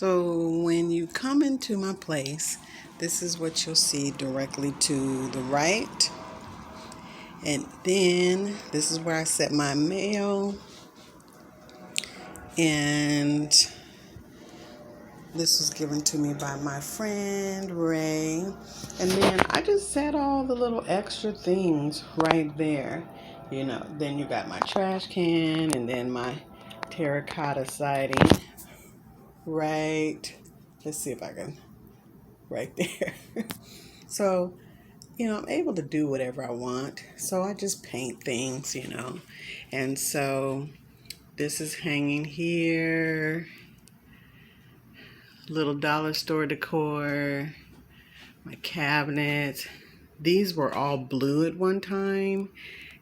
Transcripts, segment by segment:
So when you come into my place, this is what you'll see directly to the right. And then this is where I set my mail. And this was given to me by my friend Ray. And then I just set all the little extra things right there. Then you got my trash can and then my terracotta siding right. Let's see if I can, right there. So, I'm able to do whatever I want. So I just paint things. And so this is hanging here. Little dollar store decor. My cabinet. These were all blue at one time.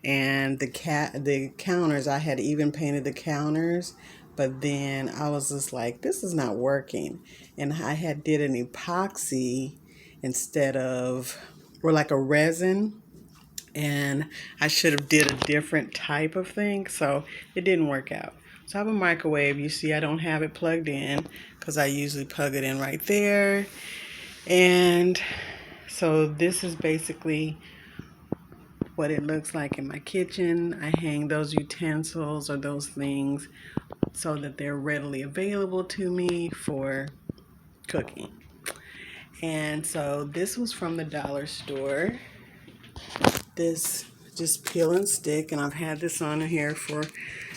And the counters, I had even painted the counters. But then I was just like, this is not working. And I had did an epoxy instead of, or like a resin. And I should have did a different type of thing. So it didn't work out. So I have a microwave. You see, I don't have it plugged in because I usually plug it in right there. And so this is basically what it looks like in my kitchen. I hang those utensils or those things so that they're readily available to me for cooking. And so this was from the dollar store. This just peel and stick, and I've had this on here for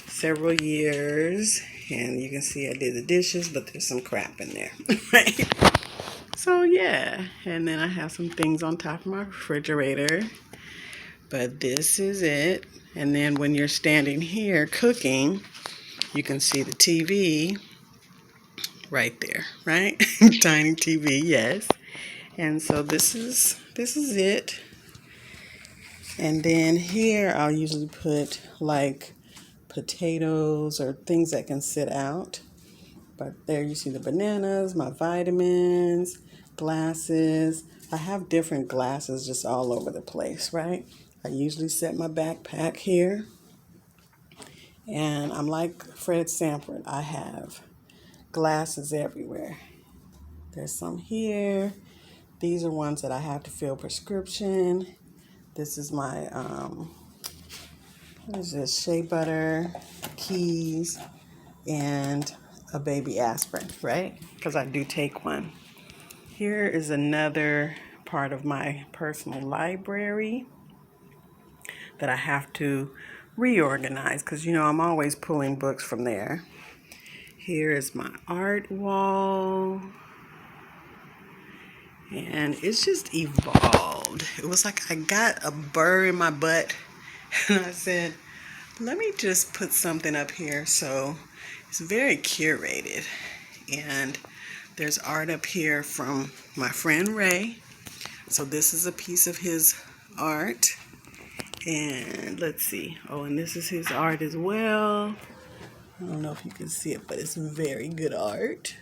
several years. And you can see I did the dishes, but there's some crap in there, right? So yeah, and then I have some things on top of my refrigerator. But this is it. And then when you're standing here cooking, you can see the TV right there, right? Tiny TV, yes. And so this is it. And then here I'll usually put like potatoes or things that can sit out. But there you see the bananas, my vitamins, glasses. I have different glasses just all over the place, right? I usually set my backpack here. And I'm like Fred Sanford. I have glasses everywhere. There's some here. These are ones that I have to fill prescription. This is my, what is this? Shea butter, keys, and a baby aspirin, right? Because I do take one. Here is another part of my personal library that I have to reorganize because, I'm always pulling books from there. Here is my art wall. And it's just evolved. It was like I got a burr in my butt and I said, let me just put something up here. So it's very curated. And there's art up here from my friend Ray. So this is a piece of his art. And let's see. Oh, and this is his art as well. I don't know if you can see it, but it's very good art.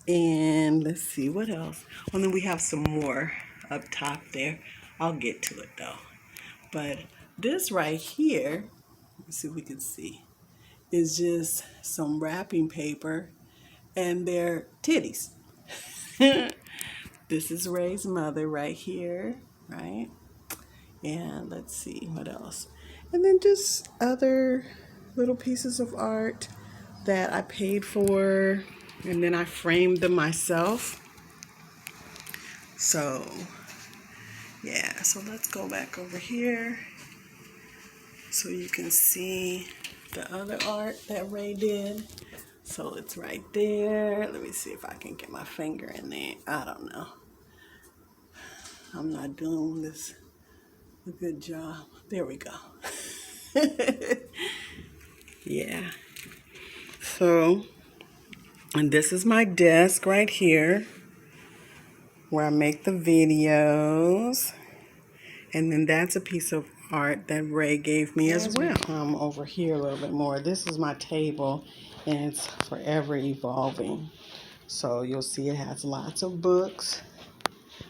And let's see, what else? Well, then we have some more up top there. I'll get to it though. But this right here, let's see if we can see, is just some wrapping paper and their titties. This is Ray's mother right here, right? And let's see, what else? And then just other little pieces of art that I paid for, and then I framed them myself. So, yeah, so let's go back over here so you can see the other art that Ray did. So it's right there. Let me see if I can get my finger in there. I don't know. I'm not doing this a good job. There we go. Yeah. So, and this is my desk right here where I make the videos. And then that's a piece of art that Ray gave me as well. Come over here a little bit more. This is my table and it's forever evolving. So you'll see it has lots of books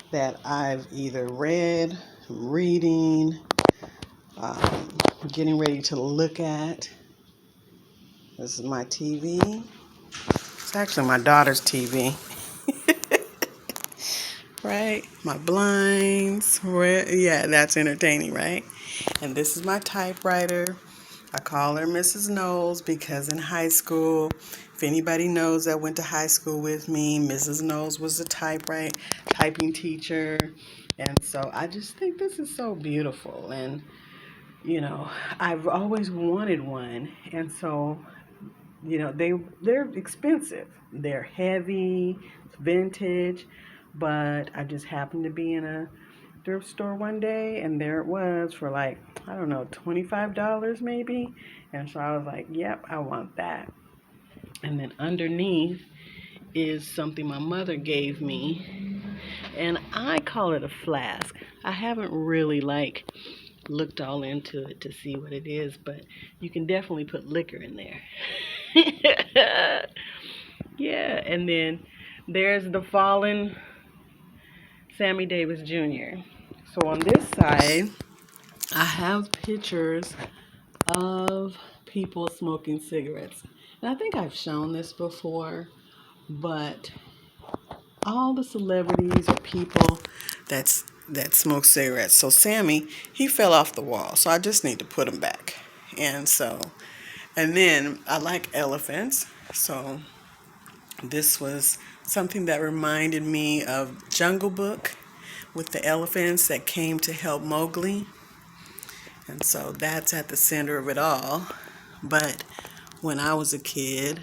that I've either read, reading, getting ready to look at. This is my TV. It's actually my daughter's TV. Right? My blinds. Yeah, that's entertaining, right? And this is my typewriter. I call her Mrs. Knowles because in high school, if anybody knows that went to high school with me, Mrs. Knowles was the typing teacher. And so I just think this is so beautiful. And, I've always wanted one. And so, they're expensive. They're heavy, it's vintage, but I just happened to be in a thrift store one day and there it was for like, I don't know, $25 maybe. And so I was like, yep, I want that. And then underneath is something my mother gave me, and I call it a flask. I haven't really looked all into it to see what it is, but you can definitely put liquor in there. Yeah, and then there's the fallen Sammy Davis Jr. So on this side, I have pictures of people smoking cigarettes. And I think I've shown this before, but all the celebrities or people that smoke cigarettes. So Sammy, he fell off the wall, so I just need to put him back. And then I like elephants, so this was something that reminded me of Jungle Book with the elephants that came to help Mowgli. And so that's at the center of it all. But when I was a kid,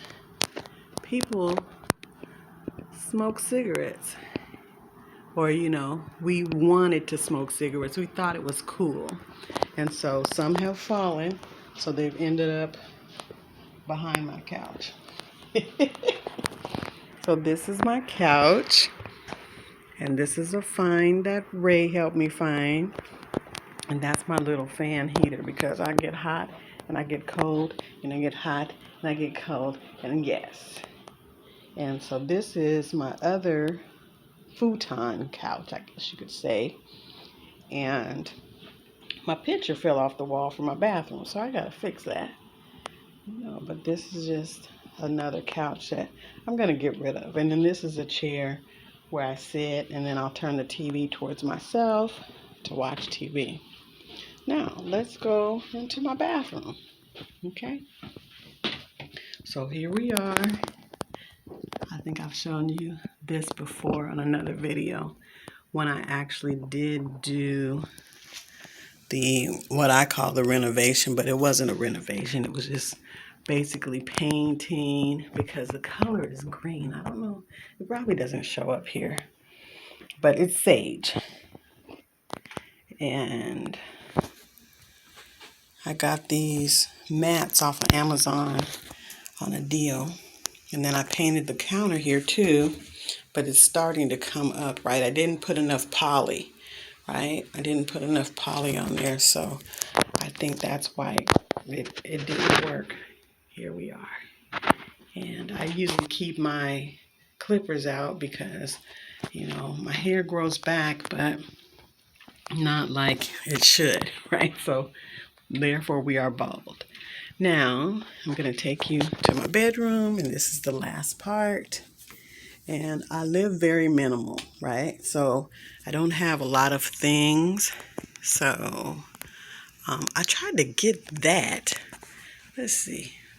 people smoked cigarettes. Or, we wanted to smoke cigarettes. We thought it was cool. And so some have fallen, so they've ended up behind my couch. So this is my couch. And this is a find that Ray helped me find. And that's my little fan heater because I get hot and I get cold and I get hot and I get cold and yes. And so this is my other futon couch, I guess you could say. And my picture fell off the wall from my bathroom, so I gotta fix that. But this is just another couch that I'm gonna get rid of. And then this is a chair where I sit, and then I'll turn the TV towards myself to watch TV. Now, let's go into my bathroom, okay? So here we are. I think I've shown you this before on another video when I actually did do what I call the renovation, but it wasn't a renovation. It was just basically painting because the color is green. I don't know. It probably doesn't show up here, but it's sage. And I got these mats off of Amazon on a deal. And then I painted the counter here too, but it's starting to come up, right? I didn't put enough poly, right? I didn't put enough poly on there, so I think that's why it didn't work. Here we are. And I usually keep my clippers out because, my hair grows back, but not like it should, right? So therefore we are bald. Now, I'm going to take you to my bedroom, and this is the last part. And I live very minimal, right? So I don't have a lot of things. So I tried to get that,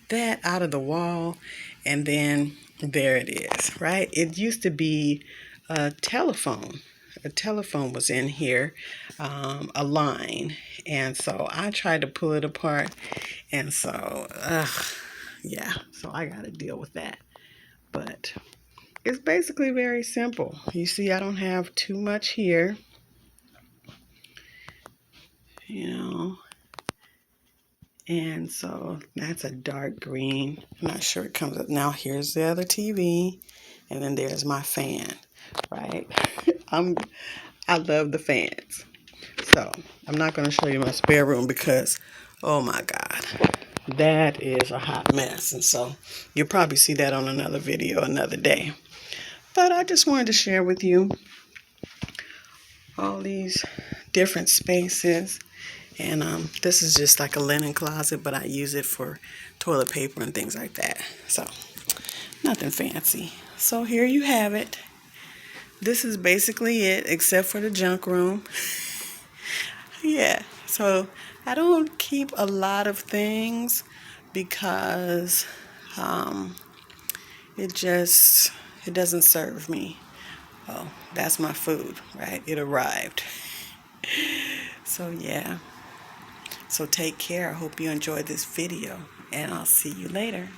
that out of the wall, and then there it is, right? It used to be a telephone. A telephone was in here, a line. And so I tried to pull it apart. And so, yeah, so I got to deal with that. But it's basically very simple. You see, I don't have too much here, and so that's a dark green. I'm not sure it comes up. Now here's the other TV, and then there's my fan, right? I love the fans. So I'm not going to show you my spare room because, oh my God, that is a hot mess. And so you'll probably see that on another video another day. But I just wanted to share with you all these different spaces. And this is just like a linen closet, but I use it for toilet paper and things like that. So Nothing fancy. So here you have it. This is basically it, except for the junk room. Yeah, so I don't keep a lot of things because um, it doesn't serve me. Oh, that's my food, right? It arrived. So yeah, so take care. I hope you enjoyed this video, and I'll see you later.